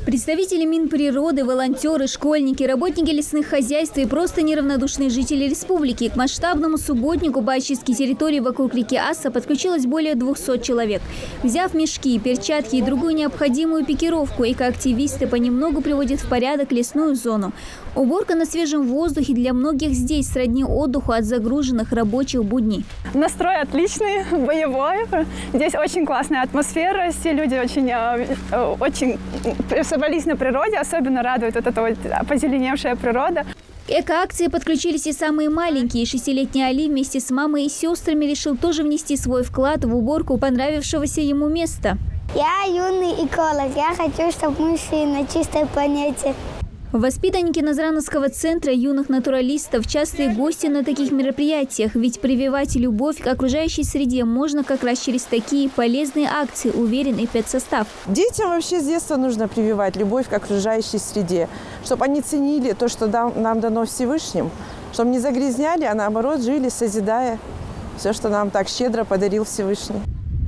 Представители Минприроды, волонтеры, школьники, работники лесных хозяйств и просто неравнодушные жители республики. К масштабному субботнику по очистке территории вокруг реки Аса подключилось более 200 человек. Взяв мешки, перчатки и другую необходимую пикировку, экоактивисты понемногу приводят в порядок лесную зону. Уборка на свежем воздухе для многих здесь сродни отдыху от загруженных рабочих будней. Настрой отличный, боевой. Здесь очень классная атмосфера. Все люди очень собрались на природе. Особенно радует вот эта вот позеленевшая природа. К экоакции подключились и самые маленькие. 6-летний Али вместе с мамой и сестрами решил тоже внести свой вклад в уборку понравившегося ему места. Я юный эколог. Я хочу, чтобы мы шли на чистой планете. Воспитанники Назрановского центра юных натуралистов – частые гости на таких мероприятиях, ведь прививать любовь к окружающей среде можно как раз через такие полезные акции, уверен и педсостав. Детям вообще с детства нужно прививать любовь к окружающей среде, чтобы они ценили то, что нам дано Всевышним, чтобы не загрязняли, а наоборот жили, созидая все, что нам так щедро подарил Всевышний.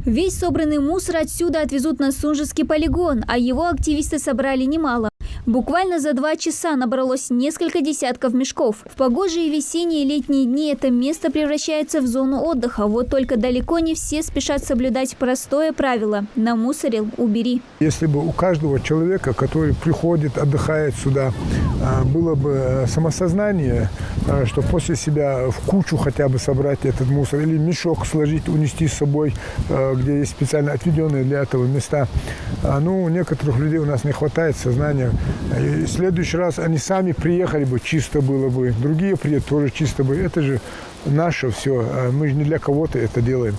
Весь собранный мусор отсюда отвезут на Сунжский полигон, а его активисты собрали немало. Буквально за 2 часа набралось несколько десятков мешков. В погожие весенние и летние дни это место превращается в зону отдыха. Вот только далеко не все спешат соблюдать простое правило – намусорил – убери. Если бы у каждого человека, который приходит, отдыхает сюда, было бы самосознание, что после себя в кучу хотя бы собрать этот мусор или мешок сложить, унести с собой, где есть специально отведенные для этого места. Ну, у некоторых людей у нас не хватает сознания. И в следующий раз они сами приехали бы, чисто было бы. Другие приедут, тоже чисто бы. Это же наше все. Мы же не для кого-то это делаем.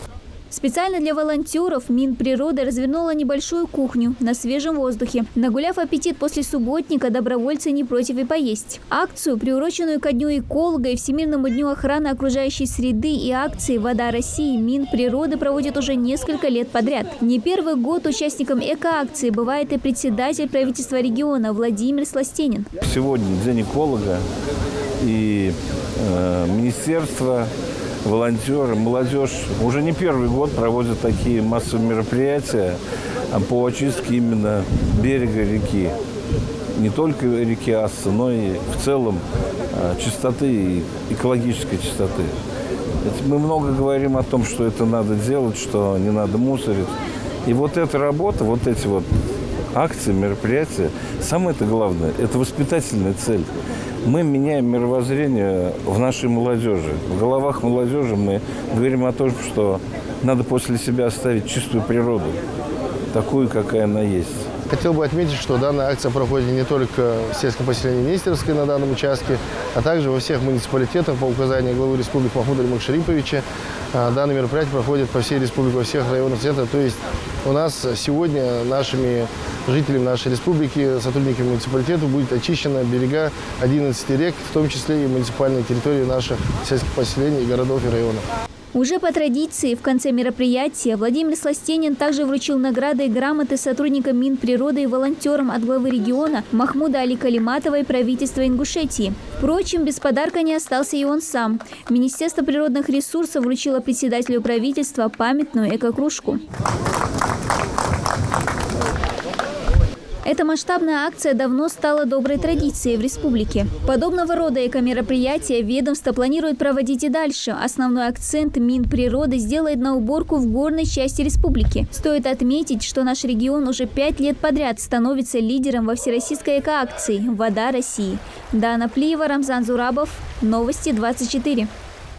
Специально для волонтеров Минприроды развернула небольшую кухню на свежем воздухе. Нагуляв аппетит после субботника, добровольцы не против и поесть. Акцию, приуроченную ко Дню эколога и Всемирному дню охраны окружающей среды и акции «Вода России» Минприроды проводит уже несколько лет подряд. Не первый год участником экоакции бывает и председатель правительства региона Владимир Сластенин. Сегодня День эколога и министерство, волонтеры, молодежь уже не первый год проводят такие массовые мероприятия по очистке именно берега реки. Не только реки Асса, но и в целом чистоты и экологической чистоты. Мы много говорим о том, что это надо делать, что не надо мусорить. И вот эта работа, вот эти вот акции, мероприятия, самое-то главное – это воспитательная цель. Мы меняем мировоззрение в нашей молодежи. В головах молодежи мы говорим о том, что надо после себя оставить чистую природу, такую, какая она есть. Хотел бы отметить, что данная акция проходит не только в сельском поселении Министерской на данном участке, а также во всех муниципалитетах по указанию главы республики Махмуда Алимак-Шариповича. Данное мероприятие проходит по всей республике, во всех районах центра. То есть у нас сегодня нашими жителями нашей республики, сотрудниками муниципалитета будет очищено берега 11 рек, в том числе и муниципальные территории наших сельских поселений, городов и районов. Уже по традиции в конце мероприятия Владимир Сластенин также вручил награды и грамоты сотрудникам Минприроды и волонтерам от главы региона Махмуда Али Калиматова и правительства Ингушетии. Впрочем, без подарка не остался и он сам. Министерство природных ресурсов вручило председателю правительства памятную эко-кружку. Эта масштабная акция давно стала доброй традицией в республике. Подобного рода эко-мероприятия ведомство планирует проводить и дальше. Основной акцент Минприроды сделает на уборку в горной части республики. Стоит отметить, что наш регион уже 5 лет подряд становится лидером во всероссийской эко-акции «Вода России». Дана Плиева, Рамзан Зурабов. Новости 24.